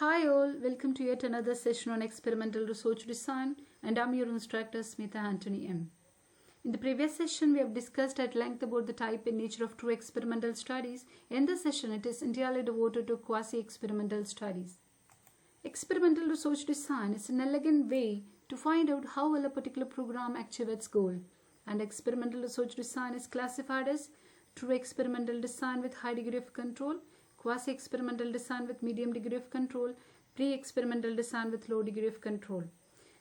Hi all, welcome to yet another session on experimental research design, and I'm your instructor Smita Anthony M. In the previous session, we have discussed at length about the type and nature of true experimental studies. In this session, it is entirely devoted to quasi-experimental studies. Experimental research design is an elegant way to find out how well a particular program achieves its goal, and experimental research design is classified as true experimental design with high degree of control, quasi-experimental design with medium degree of control, pre-experimental design with low degree of control.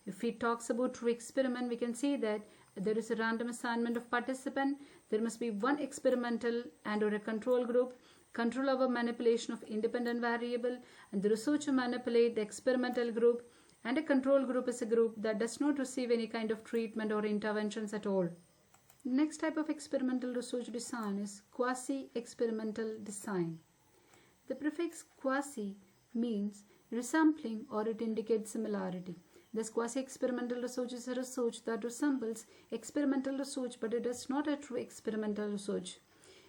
If we talk about true experiment, we can see that there is a random assignment of participant, there must be one experimental and or a control group, control over manipulation of independent variable, and the researcher manipulate the experimental group, and a control group is a group that does not receive any kind of treatment or interventions at all. Next type of experimental research design is quasi-experimental design. The prefix quasi means resembling or it indicates similarity. Thus, quasi-experimental research is a research that resembles experimental research, but it is not a true experimental research.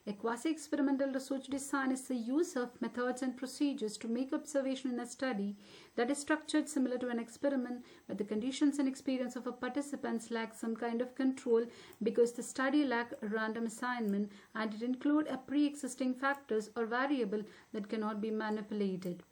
A quasi-experimental research design is the use of methods and procedures to make observation in a study that is structured similar to an experiment, but the conditions and experience of a participants lack some kind of control because the study lacked a random assignment and it includes a pre-existing factors or variable that cannot be manipulated.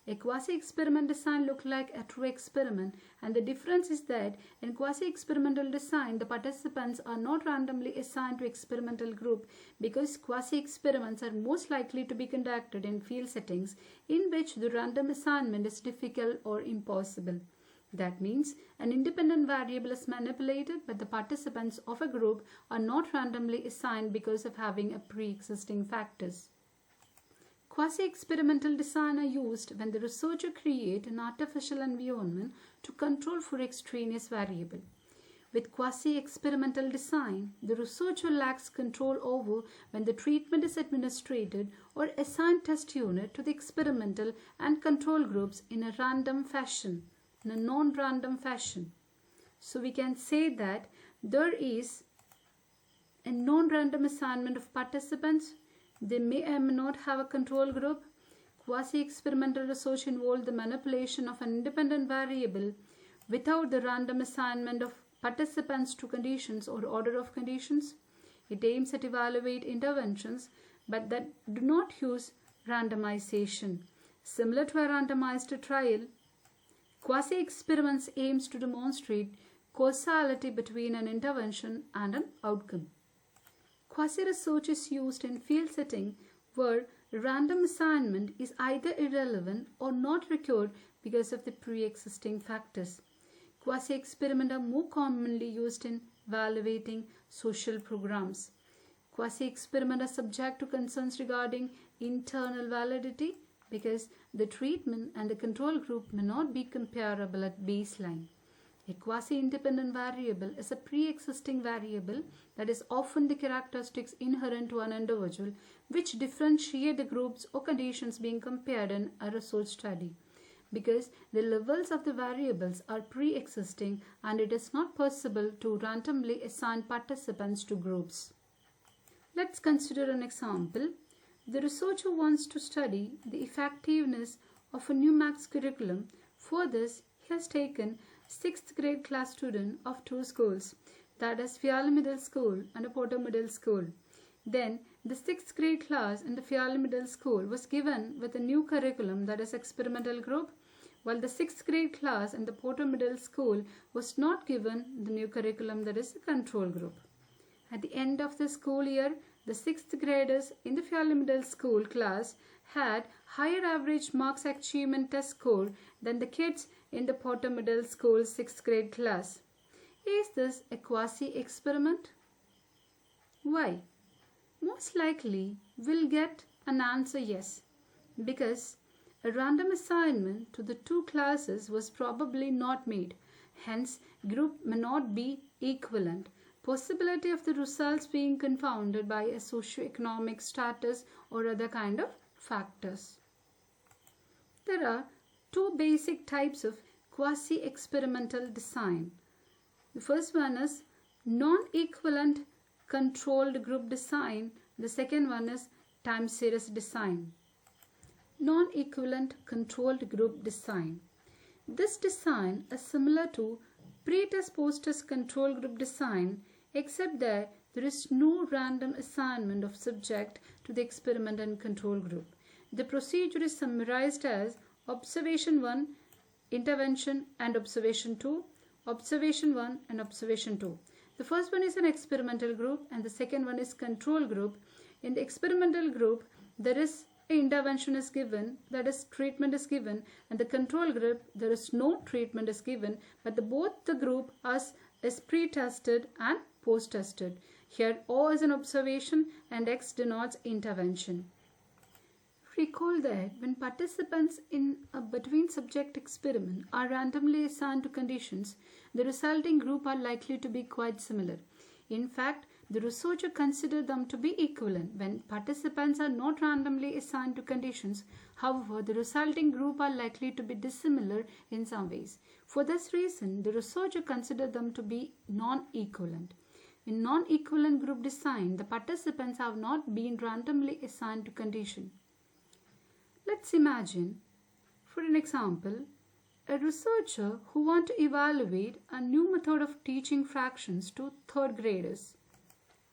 A quasi-experiment design looks like a true experiment, and the difference is that in quasi-experimental design, the participants are not randomly assigned to experimental group because quasi-experiments are most likely to be conducted in field settings in which the random assignment is difficult or impossible. That means an independent variable is manipulated, but the participants of a group are not randomly assigned because of having a pre-existing factors. Quasi-experimental design are used when the researcher creates an artificial environment to control for extraneous variable. With quasi-experimental design, the researcher lacks control over when the treatment is administered or assigned test unit to the experimental and control groups in a random fashion, in a non-random fashion. So we can say that there is a non-random assignment of participants. They may or may not have a control group. Quasi-experimental research involves the manipulation of an independent variable without the random assignment of participants to conditions or order of conditions. It aims at evaluate interventions but that do not use randomization. Similar to a randomized trial, quasi-experiments aims to demonstrate causality between an intervention and an outcome. Quasi-research is used in field setting where random assignment is either irrelevant or not required because of the pre-existing factors. Quasi-experiments are more commonly used in evaluating social programs. Quasi-experiments are subject to concerns regarding internal validity because the treatment and the control group may not be comparable at baseline. A quasi-independent variable is a pre-existing variable that is often the characteristics inherent to an individual which differentiate the groups or conditions being compared in a research study. Because the levels of the variables are pre-existing and it is not possible to randomly assign participants to groups. Let's consider an example. The researcher wants to study the effectiveness of a new maths curriculum. For this, he has taken 6th grade class student of two schools, that is Fiala Middle School and a Porter Middle School. Then the 6th grade class in the Fiala Middle School was given with a new curriculum, that is experimental group, while the 6th grade class in the Porter Middle School was not given the new curriculum, that is a control group. At the end of the school year, the 6th graders in the Fiala Middle School class had higher average marks achievement test score than the kids in the Porter Middle School 6th grade class. Is this a quasi-experiment? Why? Most likely we'll get an answer yes, because a random assignment to the two classes was probably not made. Hence, group may not be equivalent. Possibility of the results being confounded by a socio-economic status or other kind of factors. There are two basic types of quasi-experimental design. The first one is non-equivalent controlled group design. The second one is time series design. Non-equivalent controlled group design. This design is similar to pre-test post-test control group design, except that there is no random assignment of subject to the experiment and control group. The procedure is summarized as observation 1, intervention and observation 2, observation 1 and observation 2. The first one is an experimental group and the second one is control group. In the experimental group, there is intervention is given, that is treatment is given, and the control group there is no treatment is given, but both the group is pre-tested and post-tested. Here O is an observation and X denotes intervention. Recall that when participants in a between subject experiment are randomly assigned to conditions, the resulting group are likely to be quite similar. In fact, the researcher considered them to be equivalent when participants are not randomly assigned to conditions. However, the resulting group are likely to be dissimilar in some ways. For this reason, the researcher considered them to be non-equivalent. In non-equivalent group design, the participants have not been randomly assigned to condition. Let's imagine, for an example, a researcher who wants to evaluate a new method of teaching fractions to third graders.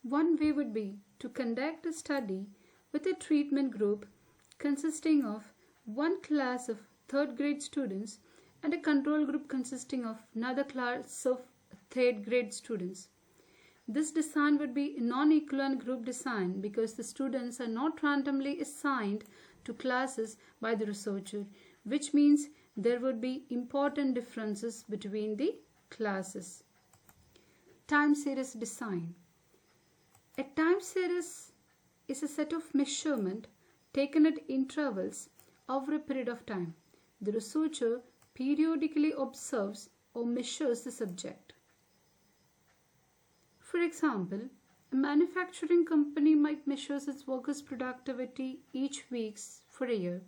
One way would be to conduct a study with a treatment group consisting of one class of third grade students and a control group consisting of another class of third grade students. This design would be a non-equivalent group design because the students are not randomly assigned to classes by the researcher, which means there would be important differences between the classes. Time series design. A time series is a set of measurements taken at intervals over a period of time. The researcher periodically observes or measures the subject. For example, a manufacturing company might measure its workers' productivity each week for a year.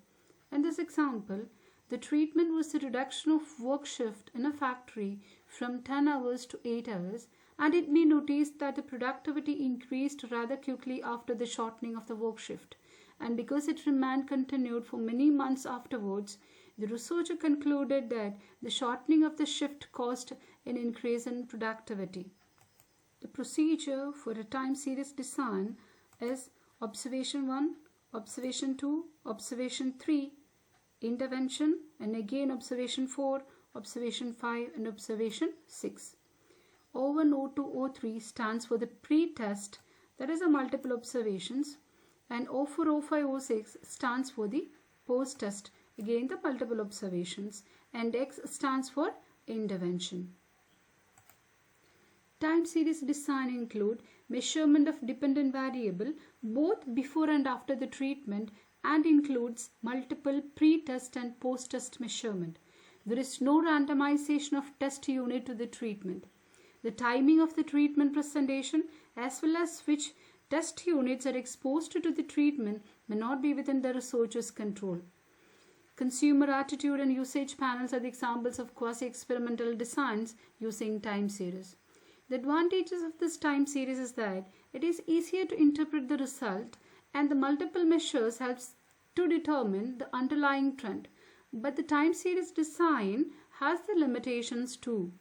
In this example, the treatment was the reduction of work shift in a factory from 10 hours to 8 hours, and it may notice that the productivity increased rather quickly after the shortening of the work shift. And because it remained continued for many months afterwards, the researcher concluded that the shortening of the shift caused an increase in productivity. The procedure for a time series design is observation 1, observation 2, observation 3, intervention, and again observation 4, observation 5, and observation 6. O1, O2, O3 stands for the pre-test, that is a multiple observations, and O4, O5, O6 stands for the post-test, again the multiple observations, and X stands for intervention. Time series design include measurement of dependent variable both before and after the treatment and includes multiple pre-test and post-test measurement. There is no randomization of test unit to the treatment. The timing of the treatment presentation as well as which test units are exposed to the treatment may not be within the researcher's control. Consumer attitude and usage panels are the examples of quasi-experimental designs using time series. The advantages of this time series is that it is easier to interpret the result and the multiple measures helps to determine the underlying trend. But the time series design has the limitations too.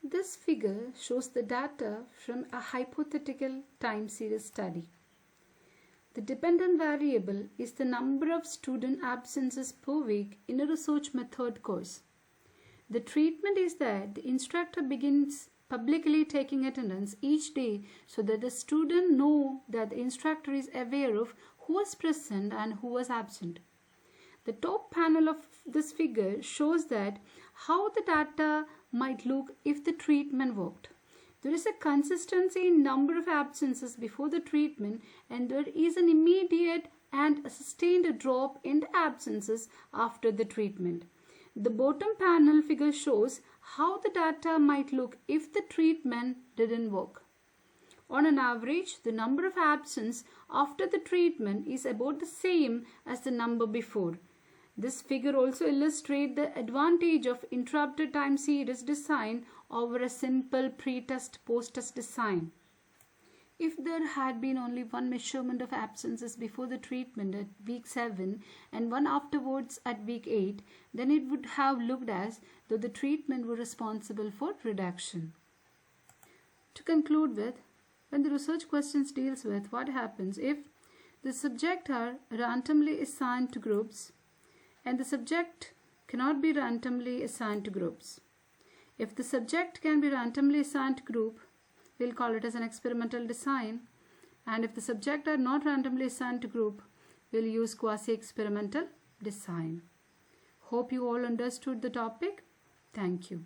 This figure shows the data from a hypothetical time series study. The dependent variable is the number of student absences per week in a research method course. The treatment is that the instructor begins publicly taking attendance each day so that the student know that the instructor is aware of who was present and who was absent. The top panel of this figure shows that how the data might look if the treatment worked. There is a consistency in number of absences before the treatment and there is an immediate and a sustained drop in the absences after the treatment. The bottom panel figure shows how the data might look if the treatment didn't work. On an average, the number of absences after the treatment is about the same as the number before. This figure also illustrates the advantage of interrupted time series design over a simple pre-test post-test design. If there had been only one measurement of absences before the treatment at week 7 and one afterwards at week 8, then it would have looked as though the treatment were responsible for reduction. To conclude with, when the research questions deals with what happens if the subject are randomly assigned to groups and the subject cannot be randomly assigned to groups. If the subject can be randomly assigned to group, we'll call it as an experimental design, and if the subject are not randomly assigned to group, we'll use quasi-experimental design. Hope you all understood the topic. Thank you.